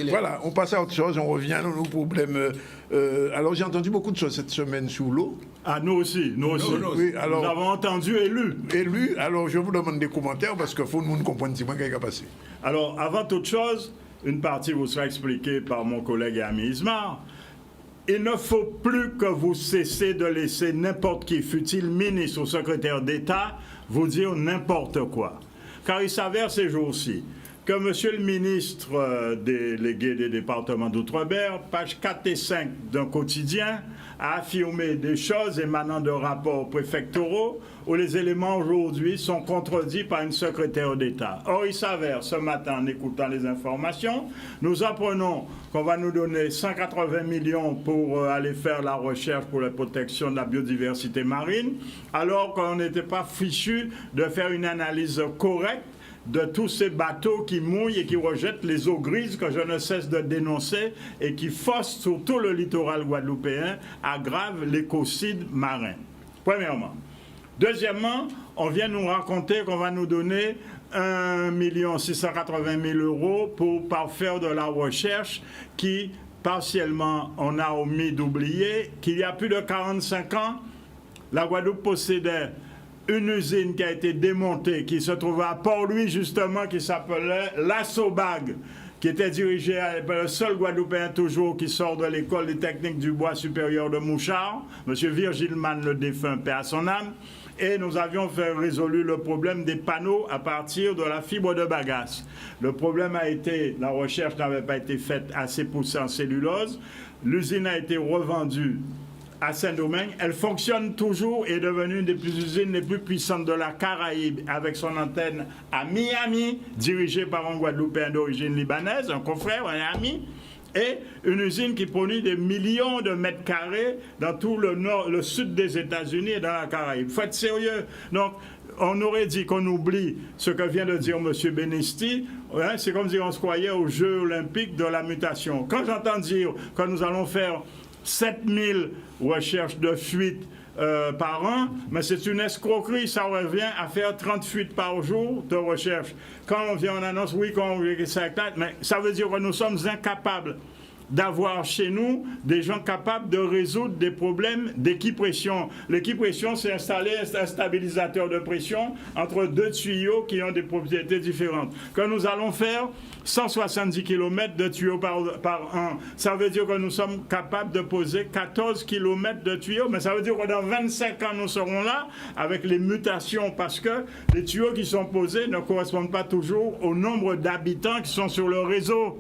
voilà, on passe à autre chose, on revient à nos problèmes. Alors j'ai entendu beaucoup de choses cette semaine sur l'eau. Ah, nous aussi. Oui, alors, nous avons entendu élu. Alors je vous demande des commentaires parce qu'il faut que nous comprenions ce qui a passé. Alors, avant toute chose, une partie vous sera expliquée par mon collègue et ami Ismar. Il ne faut plus que vous cessiez de laisser n'importe qui, fût-il ministre ou secrétaire d'État, vous dire n'importe quoi. Car il s'avère ces jours-ci que monsieur le ministre délégué des départements d'Outre-mer, pages 4 et 5 d'un quotidien, a affirmé des choses émanant de rapports préfectoraux où les éléments aujourd'hui sont contredits par une secrétaire d'État. Or, il s'avère, ce matin, en écoutant les informations, nous apprenons qu'on va nous donner 180 millions pour aller faire la recherche pour la protection de la biodiversité marine, alors qu'on n'était pas fichu de faire une analyse correcte de tous ces bateaux qui mouillent et qui rejettent les eaux grises que je ne cesse de dénoncer et qui faussent sur tout le littoral guadeloupéen, aggravent l'écocide marin. Premièrement. Deuxièmement, on vient nous raconter qu'on va nous donner 1 680 000 € pour faire de la recherche qui, partiellement, on a omis d'oublier qu'il y a plus de 45 ans, la Guadeloupe possédait une usine qui a été démontée, qui se trouvait à Port-Louis, justement, qui s'appelait l'Assobag, qui était dirigé par le seul Guadeloupéen toujours qui sort de l'école des techniques du bois supérieur de Mouchard, M. Virgile Mann, le défunt, paix à son âme. Et nous avions résolu le problème des panneaux à partir de la fibre de bagasse. Le problème a été, la recherche n'avait pas été faite assez poussée en cellulose. L'usine a été revendue à Saint-Domingue. Elle fonctionne toujours et est devenue une des usines les plus puissantes de la Caraïbe, avec son antenne à Miami, dirigée par un Guadeloupéen d'origine libanaise, un confrère, un ami, et une usine qui produit des millions de mètres carrés dans tout le nord, le sud des États-Unis et dans la Caraïbe. Il faut être sérieux. Donc, on aurait dit qu'on oublie ce que vient de dire M. Benesti. Hein, c'est comme si on se croyait aux Jeux olympiques de la mutation. Quand j'entends dire que nous allons faire 7000 recherches de fuite par an, mais c'est une escroquerie, ça revient à faire 30 fuites par jour de recherche. Quand on vient, on annonce, oui, mais ça veut dire que nous sommes incapables d'avoir chez nous des gens capables de résoudre des problèmes d'équipression. L'équipression, c'est installer un stabilisateur de pression entre deux tuyaux qui ont des propriétés différentes. Que nous allons faire 170 km de tuyaux par an. Ça veut dire que nous sommes capables de poser 14 km de tuyaux, mais ça veut dire que dans 25 ans, nous serons là avec les mutations parce que les tuyaux qui sont posés ne correspondent pas toujours au nombre d'habitants qui sont sur le réseau.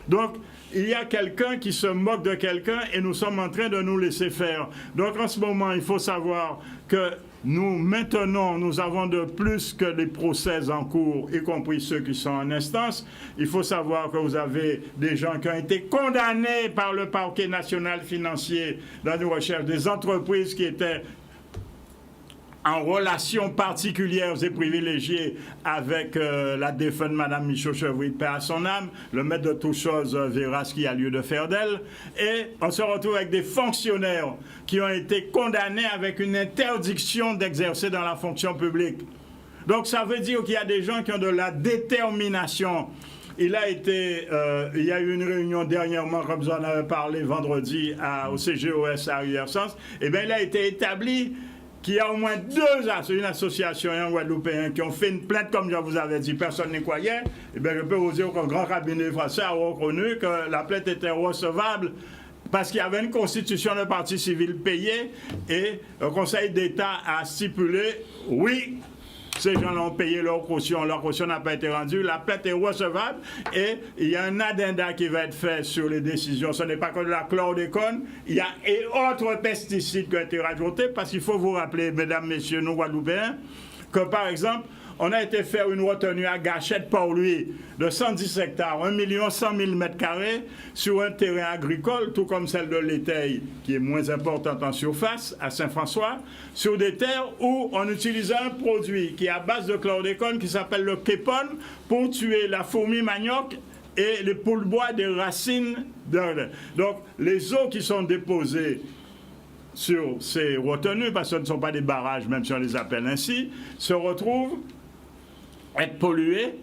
Donc, il y a quelqu'un qui se moque de quelqu'un et nous sommes en train de nous laisser faire. Donc, en ce moment, il faut savoir que nous, maintenant, nous avons de plus que des procès en cours, y compris ceux qui sont en instance. Il faut savoir que vous avez des gens qui ont été condamnés par le parquet national financier dans nos recherches, des entreprises qui étaient en relation particulière et privilégiée avec la défunte Mme Michaud-Chevry, paix à son âme, le maître de toutes choses verra ce qu'il y a lieu de faire d'elle. Et on se retrouve avec des fonctionnaires qui ont été condamnés avec une interdiction d'exercer dans la fonction publique. Donc ça veut dire qu'il y a des gens qui ont de la détermination. Il y a eu une réunion dernièrement, comme vous en avez parlé vendredi au CGOS à Rivière-Sens. Eh bien, il a été établi qu'il y a au moins une association et un Guadeloupéen qui ont fait une plainte, comme je vous avais dit, personne n'y croyait. Eh bien, je peux vous dire qu'un grand cabinet français a reconnu que la plainte était recevable parce qu'il y avait une constitution de partie civile payée et le Conseil d'État a stipulé, oui, ces gens-là ont payé leur caution n'a pas été rendue, la plainte est recevable et il y a un addenda qui va être fait sur les décisions. Ce n'est pas que de la chlordécone, il y a et autres pesticides qui ont été rajoutés parce qu'il faut vous rappeler, mesdames, messieurs, nous Guadeloupéens, que par exemple, on a été faire une retenue à Gachette Port-Louis de 110 hectares, 1 100 000 m² sur un terrain agricole, tout comme celle de l'Éteil, qui est moins importante en surface, à Saint-François, sur des terres où on utilisait un produit qui est à base de chlordécone qui s'appelle le képone pour tuer la fourmi manioc et les poules bois des racines. Donc, les eaux qui sont déposées sur ces retenues, parce que ce ne sont pas des barrages, même si on les appelle ainsi, se retrouvent être polluées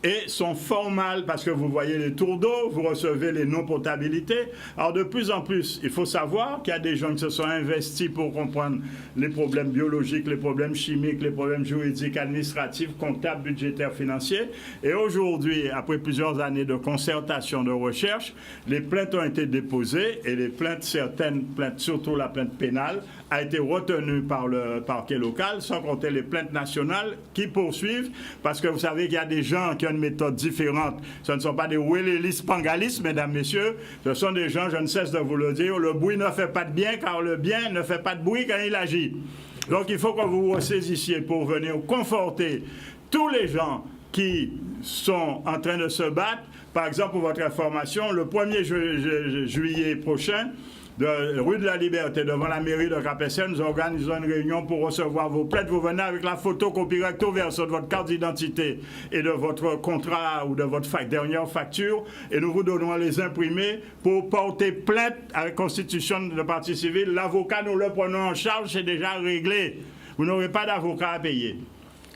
et sont formales parce que vous voyez les tours d'eau, vous recevez les non-potabilités. Alors de plus en plus, il faut savoir qu'il y a des gens qui se sont investis pour comprendre les problèmes biologiques, les problèmes chimiques, les problèmes juridiques, administratifs, comptables, budgétaires, financiers. Et aujourd'hui, après plusieurs années de concertation, de recherche, les plaintes ont été déposées et les plaintes, certaines plaintes, surtout la plainte pénale, a été retenue par le parquet local, sans compter les plaintes nationales qui poursuivent, parce que vous savez qu'il y a des gens qui ont une méthode différente. Ce ne sont pas des Welelis Pangalis, mesdames, messieurs, ce sont des gens, je ne cesse de vous le dire, le bruit ne fait pas de bien, car le bien ne fait pas de bruit quand il agit. Donc il faut que vous vous ressaisissiez pour venir conforter tous les gens qui sont en train de se battre. Par exemple, pour votre information, le 1er juillet prochain, de rue de la Liberté, devant la mairie de Cap-Haïtien, nous organisons une réunion pour recevoir vos plaintes. Vous venez avec la photocopie recto verso de votre carte d'identité et de votre contrat ou de votre dernière facture, et nous vous donnons à les imprimer pour porter plainte à la constitution de partie civile. L'avocat, nous le prenons en charge, c'est déjà réglé. Vous n'aurez pas d'avocat à payer.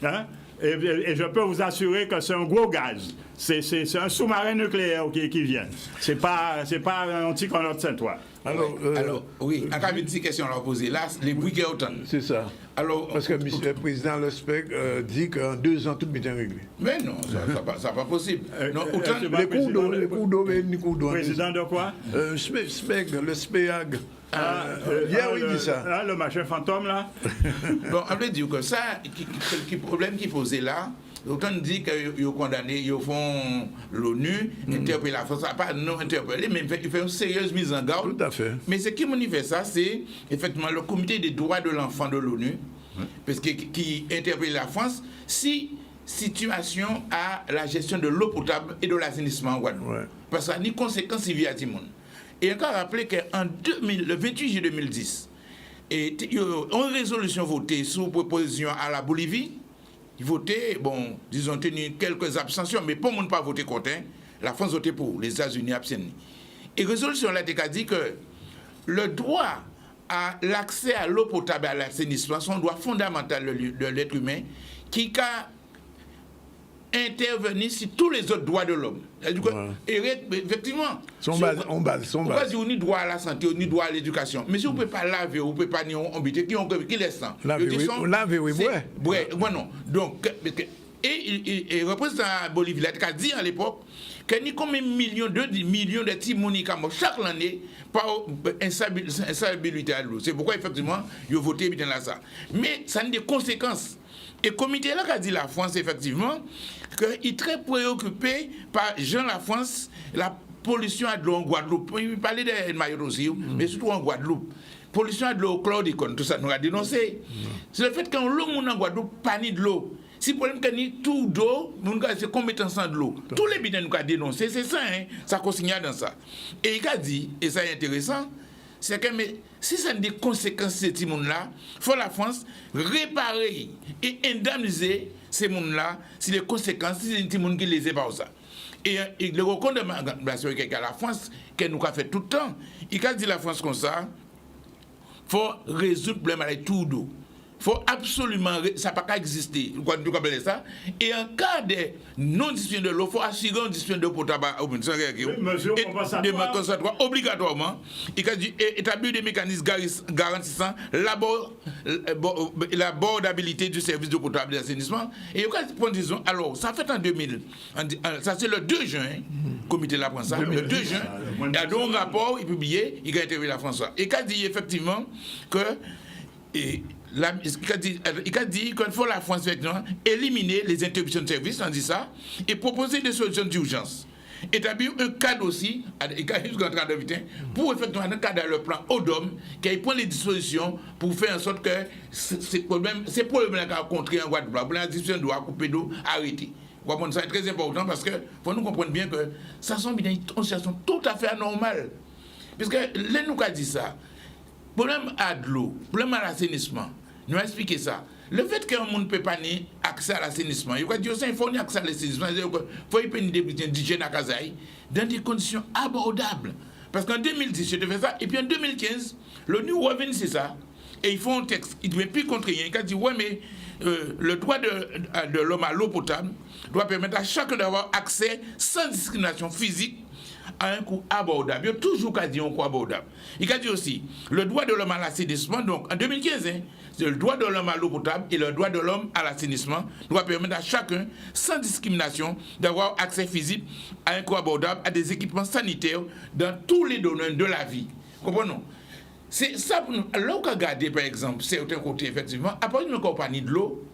Hein? Et je peux vous assurer que c'est un gros gaz. C'est un sous-marin nucléaire qui vient. C'est pas un anti-connote Saint-Ouen. Alors, oui, encore une petite question à leur poser. Là, les briquets autant. C'est ça. Alors, parce que le président Lespec dit qu'en 2 ans, tout est bien réglé. Mais non, ça n'est pas possible. Non, autant, les coups d'eau, les coups d'eau. Président de quoi? Le SPEAG. Hier, il dit ça. Le machin fantôme, là. Bon, on veut dire que ça, le problème qui posait là, autant dit qu'ils ont condamné, ils font l'ONU, interpeller la France, pas non interpeller, mais ils font une sérieuse mise en garde. Tout à fait. Mais ce qui manifeste ça, c'est effectivement le comité des droits de l'enfant de l'ONU, parce que qui interpelle la France, si situation à la gestion de l'eau potable et de l'assainissement en Guadeloupe. Ouais. Parce que ça a ni conséquences il y a du monde. Et encore rappeler qu'en le 28 juillet 2010, il y a une résolution votée sous proposition à la Bolivie. Ils votaient, bon, disons, tenu quelques abstentions, mais pas le monde pas voté contre. La France votait pour, les États-Unis abstenus. Et résolution là a dit que le droit à l'accès à l'eau potable et à l'assainissement sont un droit fondamental de l'être humain qui a intervenir sur tous les autres droits de l'homme. Et effectivement, on base. On a droit à la santé, on a droit à l'éducation. Mais si vous ne pouvez pas laver, vous ne pouvez pas habiter, qui laisse ça? Laver, oui, ouais. Non. Donc, et le représentant Bolivie a dit à l'époque qu'il y a combien de millions de timonies chaque année par instabilité à l'eau. C'est pourquoi, effectivement, ils ont voté bien là ça. Mais ça a des conséquences. Et le comité là a dit la France, effectivement, qu'il est très préoccupé par la France, la pollution à de l'eau en Guadeloupe. Il parlait de Mayotte aussi, mais surtout en Guadeloupe. Pollution à de l'eau, chlordécone, tout ça nous a dénoncé. C'est le fait qu'en l'eau, en Guadeloupe, pas ni de l'eau. Si le problème qu'il y a tout d'eau, c'est compétence de l'eau. Tous les bidons nous ont dénoncé, c'est ça, hein, ça consigne dans ça. Et il a dit, et ça est intéressant, c'est que mais, si ça a des conséquences de ces gens-là, il faut la France réparer et indemniser ces gens-là si les conséquences, si c'est des gens qui les par ça. Et le recommandation à la France, qu'elle nous a fait tout le temps, il a dit la France comme ça, il faut résoudre le problème avec tout d'eau. Il faut absolument, ça n'a pas exister, vous comprenez ça? Et en cas de non-distribution de l'eau, il faut assurer une distribution d'eau potable mesures compensatoires obligatoirement. Il a dit établir des mécanismes garantissant l'abordabilité du service d'eau potable et d'assainissement. Et disons, alors, ça fait en 2000, ça c'est le 2 juin, le comité de la France, le 2 juin, il y a donc un rapport, il publié, il a interviewé la France. Et il a dit effectivement que. Il a dit qu'il faut la France éliminer les interruptions de service, on dit ça, et proposer des solutions d'urgence. Établir un cadre aussi, pour effectivement un cadre dans le plan ODOM, qui prend les dispositions pour faire en sorte que ces problèmes-là qu'on a rencontrés en Guadeloupe, la distribution de l'eau, couper d'eau, arrêter. Ça est très important parce que faut nous comprendre bien que ça sont une situation tout à fait anormale. Parce que là, nous avons dit ça. Problème à de l'eau, problème à l'assainissement. Nous allons expliquer ça. Le fait qu'un monde ne peut pas avoir accès à l'assainissement, il faut avoir accès à l'assainissement, il faut y avoir d'hygiène à Kazaï dans des conditions abordables. Parce qu'en 2010, je devais ça, et puis en 2015, l'ONU revient, c'est ça, et ils font un texte, il ne devait plus contraire. Il a dit, ouais, mais le droit de l'homme à l'eau potable doit permettre à chacun d'avoir accès sans discrimination physique à un coût abordable. Il y a toujours qu'à dire un coût abordable. Il a dit aussi le droit de l'homme à l'assainissement. Donc en 2015, c'est le droit de l'homme à l'eau potable et le droit de l'homme à l'assainissement doit permettre à chacun, sans discrimination, d'avoir accès physique à un coût abordable à des équipements sanitaires dans tous les domaines de la vie. Comprenons? C'est ça pour nous. Alors qu'on regarde par exemple certains côtés, effectivement, à part une compagnie de l'eau,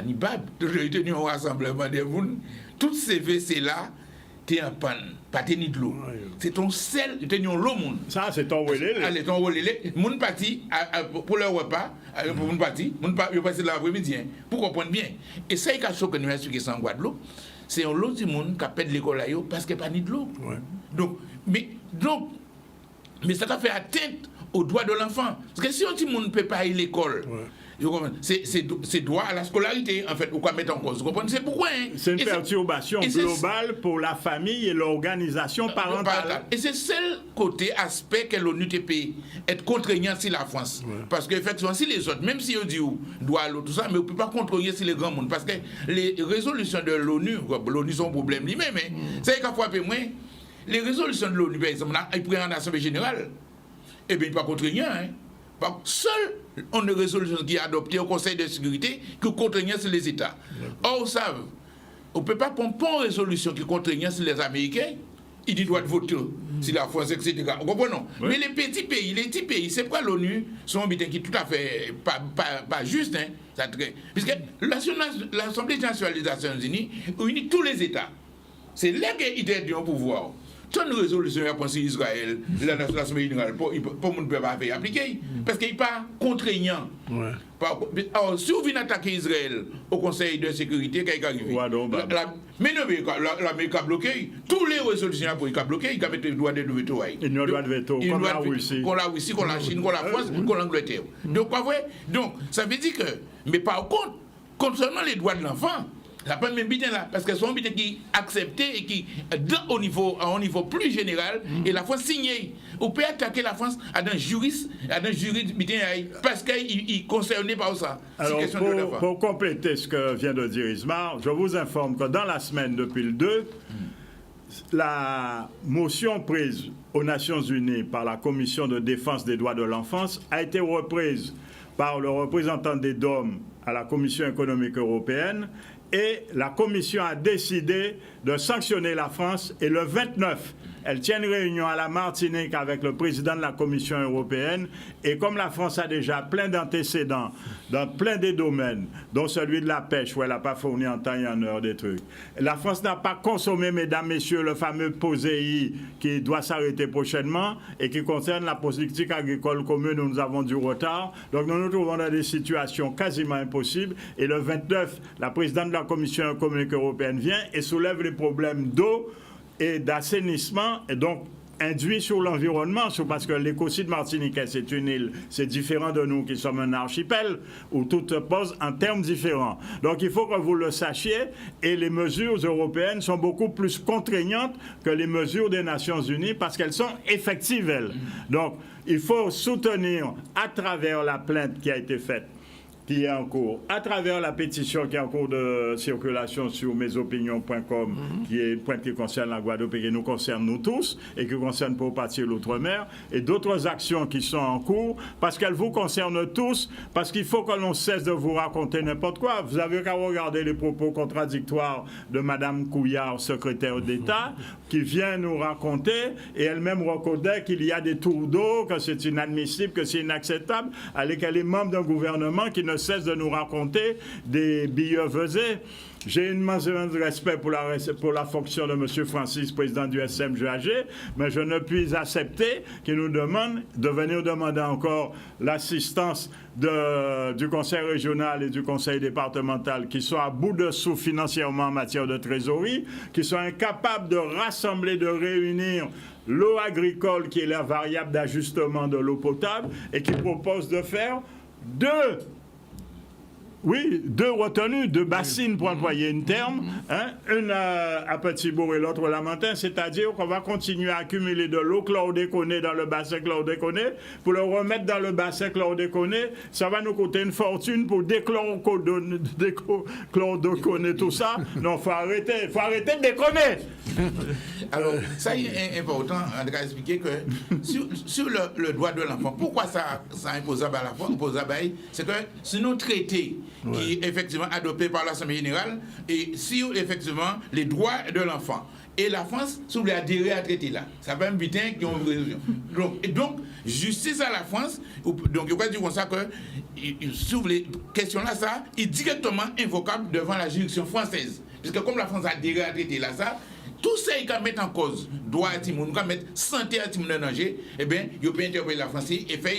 ni bab, j'ai tenu un rassemblement de monde, toutes ces WC là, t'es en panne, pas tenir de l'eau. C'est ton sel, t'es l'eau monde. Ça, c'est ton relais. Allez, ton relais. Moun parti pour le repas, pour moun parti, il passe l'après-midi, pour comprendre bien. Et ça, il y a quelque chose que nous expliquons sans Guadeloupe, c'est un lot de monde qui a perdu l'école parce qu'il n'y a pas ni de l'eau. Donc, mais ça t'a fait atteinte aux droits de l'enfant. Parce que si un petit monde ne peut pas aller à l'école, c'est droit à la scolarité, en fait, ou quoi mettre en cause. Vous comprenez? C'est pourquoi. C'est une perturbation globale pour la famille et l'organisation parentale. Et c'est seul côté, aspect que l'ONU peut être contraignant sur la France. Parce qu'effectivement, si les autres, même si on dit droit à l'eau, tout ça, mais on ne peut pas contraigner sur les grands mondes. Parce que les résolutions de l'ONU, l'ONU, sont un problème lui-même. C'est qu'à fois moins, les résolutions de l'ONU, par exemple, ils prennent en Assemblée générale. Eh bien, il n'est pas contraignant. Seul on a une résolution qui est adoptée au Conseil de sécurité qui contraignant sur les États. Or, on ne peut pas prendre une résolution qui contraignant sur les Américains. Ils disent droit de voter sur la France, etc. Vous comprenez? Mais les petits pays, c'est pourquoi l'ONU sont un butin qui est tout à fait pas juste. Puisque l'Assemblée nationale des Nations Unies unit tous les États. C'est là qu'il est au pouvoir. Toute une résolution à penser Israël, la Assemblée générale, pour ne pas faire appliquer. Parce qu'il n'est pas contraignant. Alors, si vous venez attaquer Israël au Conseil de sécurité, qu'est-ce qui arrive? Mais non, l'Amérique a bloqué. Toutes les résolutions pour il a bloqué, il a mis le droit de veto. Il y a le droit de veto, comme la Russie. Comme la Russie, comme la Chine, comme la France, comme l'Angleterre. Donc, ça veut dire que, mais par contre, concernant les droits de l'enfant, la pas même bien là, parce que c'est un bien qui accepté et qui, à un niveau plus général, et la France signée. On peut attaquer la France à un juriste, parce qu'il est concerné par ça. Alors, pour compléter ce que vient de dire Ismar, je vous informe que dans la semaine depuis le 2, la motion prise aux Nations Unies par la Commission de défense des droits de l'enfance a été reprise par le représentant des DOM à la Commission économique européenne. Et la Commission a décidé de sanctionner la France. Et le 29, elle tient une réunion à la Martinique avec le président de la Commission européenne. Et comme la France a déjà plein d'antécédents dans plein des domaines, dont celui de la pêche, où elle n'a pas fourni en temps et en heure des trucs. La France n'a pas consommé, mesdames, messieurs, le fameux POSEI qui doit s'arrêter prochainement et qui concerne la politique agricole commune où nous avons du retard. Donc nous nous trouvons dans des situations quasiment impossibles. Et le 29, la présidente de la Commission économique européenne vient et soulève les problèmes d'eau et d'assainissement, et donc induit sur l'environnement, parce que l'écocide martiniquais, c'est une île, c'est différent de nous qui sommes un archipel, où tout se pose en termes différents. Donc il faut que vous le sachiez, et les mesures européennes sont beaucoup plus contraignantes que les mesures des Nations Unies, parce qu'elles sont effectives, elles. Donc il faut soutenir à travers la plainte qui a été faite, qui est en cours, à travers la pétition qui est en cours de circulation sur mesopinions.com, qui est une pointe qui concerne la Guadeloupe et qui nous concerne nous tous, et qui concerne pour partir l'outre-mer, et d'autres actions qui sont en cours, parce qu'elles vous concernent tous, parce qu'il faut que l'on cesse de vous raconter n'importe quoi. Vous avez qu'à regarder les propos contradictoires de Mme Couillard, secrétaire d'État, qui vient nous raconter, et elle-même reconnaît qu'il y a des tours d'eau, que c'est inadmissible, que c'est inacceptable, alors qu'elle est membre d'un gouvernement qui ne cesse de nous raconter des billevesées. J'ai une mention de respect pour la fonction de M. Francis, président du SMGAG, mais je ne puis accepter qu'il nous demande de venir demander encore l'assistance du Conseil régional et du Conseil départemental qui sont à bout de souffle financièrement en matière de trésorerie, qui sont incapables de rassembler, de réunir l'eau agricole qui est la variable d'ajustement de l'eau potable et qui proposent de faire deux Oui, 2 retenues, 2 bassines pour employer une terme, hein, une à Petit-Bourg et l'autre au Lamentin, c'est-à-dire qu'on va continuer à accumuler de l'eau chlordéconée dans le bassin chlordéconé pour le remettre dans le bassin chlordéconé. Ça va nous coûter une fortune pour déchlordéconer tout ça. Non, faut arrêter de déconner. Alors, ça est important de expliquer que sur le droit de l'enfant, pourquoi ça imposable à la fois, c'est que c'est nos traités qui est effectivement adopté par l'Assemblée générale et sur effectivement les droits de l'enfant. Et la France, si vous voulez adhérer à ce traité-là, ça va inviter qui ont une résolution. Donc, justice à la France, donc il faut dire comme ça que, si vous voulez, question-là, ça est directement invocable devant la juridiction française. Puisque comme la France a adhéré à ce traité-là, ça, tout ça, il peut mettre en cause droit à Timoun, il peut mettre santé à Timoun en danger, eh bien, il peut interpeller la France et faire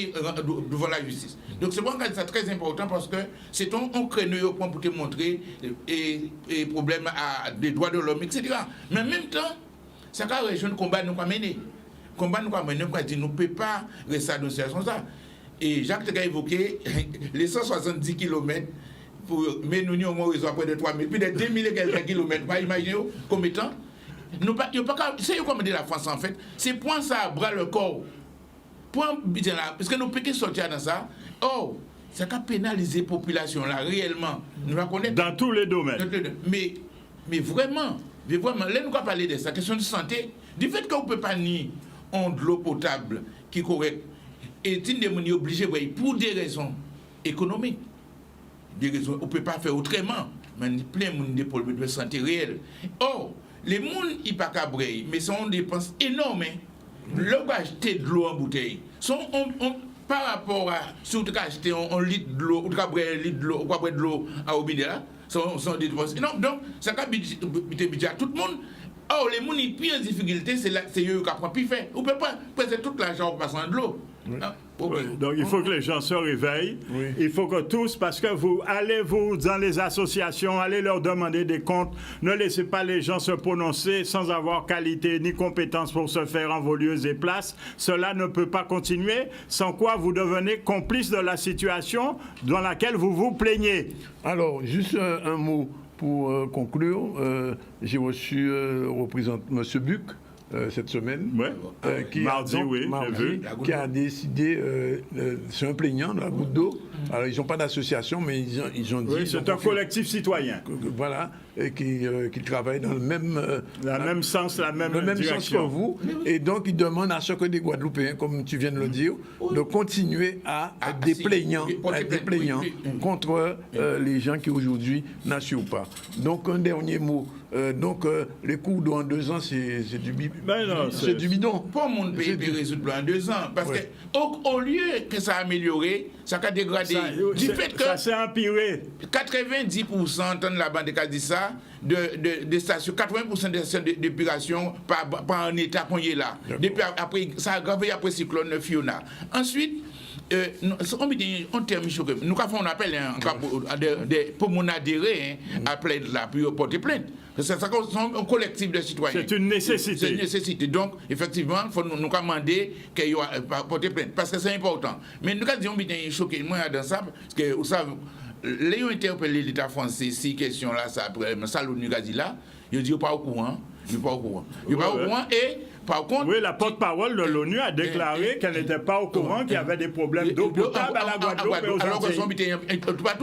devant la justice. Donc, c'est pourquoi c'est très important parce que c'est un créneau pour te montrer et problème des droits de l'homme, etc. Mais en même temps, ça va région combat nous mener. Combat nous mener, nous ne pouvons pas rester dans cette situation ça. Et Jacques a évoqué les 170 km. Mais nous avons au moins près de 3000, plus de 2000 et quelques kilomètres. Imaginez comme étant. C'est comme dit la France en fait, c'est point ça à bras le corps. Point, parce que nous pouvons sortir dans ça. Oh, ça a pénalisé la population là réellement. Nous la connaissons. Dans tous les domaines. Mais vraiment, là nous allons parler de ça, question de santé, du fait qu'on ne peut pas nier de l'eau potable qui est correcte. Et une des gens obligés pour des raisons économiques. Des raisons, on ne peut pas faire autrement. Mais plein de monde des problèmes de santé réels. Or, les gens, ils ne sont pas cabrés, mais sont des dépenses énormes. Le acheter de l'eau en bouteille, par rapport à si vous achetez un litre de l'eau, ou un litre de l'eau, ou de l'eau à robinet là, sont des dépenses énormes. Donc, ça va budget à tout le monde. Or, les gens qui sont en difficulté, c'est eux qui apprennent plus faire. On ne peut pas presser tout l'argent en passant de l'eau. Oui, donc il faut que les gens se réveillent. Oui. Il faut que tous, parce que vous allez dans les associations, allez leur demander des comptes. Ne laissez pas les gens se prononcer sans avoir qualité ni compétence pour se faire en vos lieux et places. Cela ne peut pas continuer, sans quoi vous devenez complice de la situation dans laquelle vous vous plaignez. Alors, juste un mot pour conclure. J'ai reçu le représentant M. Buc. Cette semaine, mardi, qui a décidé, c'est un plaignant de la goutte d'eau. Alors, ils n'ont pas d'association, mais ils ont dit... Oui, c'est un collectif citoyen. Voilà, et qui travaille dans le même... la même sens que vous. Et donc, ils demandent à chacun des Guadeloupéens, comme tu viens de le dire, de continuer à être des plaignants, contre les gens qui, aujourd'hui, n'assurent pas. Donc, un dernier mot. Les coûts d'eau en 2 ans, c'est du bidon. Pas le monde peut résoudre en 2 ans. Parce que au lieu que ça a amélioré, ça a dégradé. Ça s'est empiré. 90% de la bande qui dit ça, des stations, 80% des stations d'épuration par un état qu'on y est là. Depuis après, ça a aggravé après cyclone Fiona. Ensuite, on termine choqué. Nous avons un appel pour mon adhérer à plainte là, pour porter plainte. C'est un collectif de citoyens. C'est une nécessité. C'est une nécessité. Donc, effectivement, il faut nous demander qu'il y ait porter plainte. Parce que c'est important. Mais nous avons dit qu'on choqué moi dans ça, parce que vous savez, les ont interpellé l'État français, si question là, ça après, ça l'ONU a dit là, ils disent pas au courant. Ils ne sont pas au courant. Ils ne sont pas au courant et. Par contre, oui, la porte-parole de l'ONU a déclaré qu'elle n'était pas au courant qu'il y avait des problèmes d'eau potable à la Guadeloupe et aux Antilles.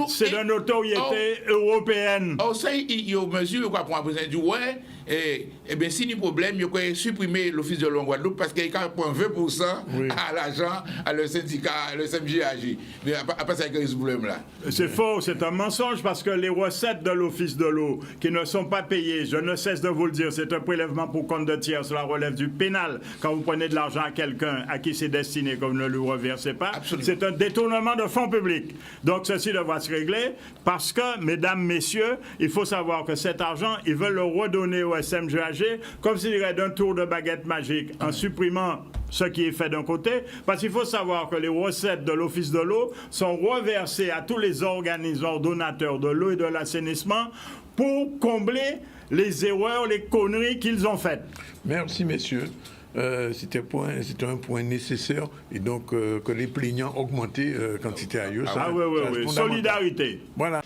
C'est de notoriété européenne. Oh, ça, il y a une mesure pour la présidente du ouais. Eh bien, si il y a un problème, il faut supprimer l'Office de l'eau en Guadeloupe parce qu'il prend 20% à l'argent, à le syndicat, le SMJAG. Mais après, ça, il y a ce problème-là. C'est faux, c'est un mensonge parce que les recettes de l'Office de l'eau qui ne sont pas payées, je ne cesse de vous le dire, c'est un prélèvement pour compte de tiers, cela relève du pénal. Quand vous prenez de l'argent à quelqu'un à qui c'est destiné, comme ne le reversez pas, c'est un détournement de fonds publics. Donc, ceci devra se régler parce que, mesdames, messieurs, il faut savoir que cet argent, ils veulent le redonner au SMJAG comme s'il irait d'un tour de baguette magique en supprimant ce qui est fait d'un côté, parce qu'il faut savoir que les recettes de l'Office de l'eau sont reversées à tous les organismes donateurs de l'eau et de l'assainissement pour combler les erreurs, les conneries qu'ils ont faites. Merci, messieurs. c'était un point nécessaire et donc que les plaignants augmentaient quantité à eux. Oui. Solidarité. Voilà.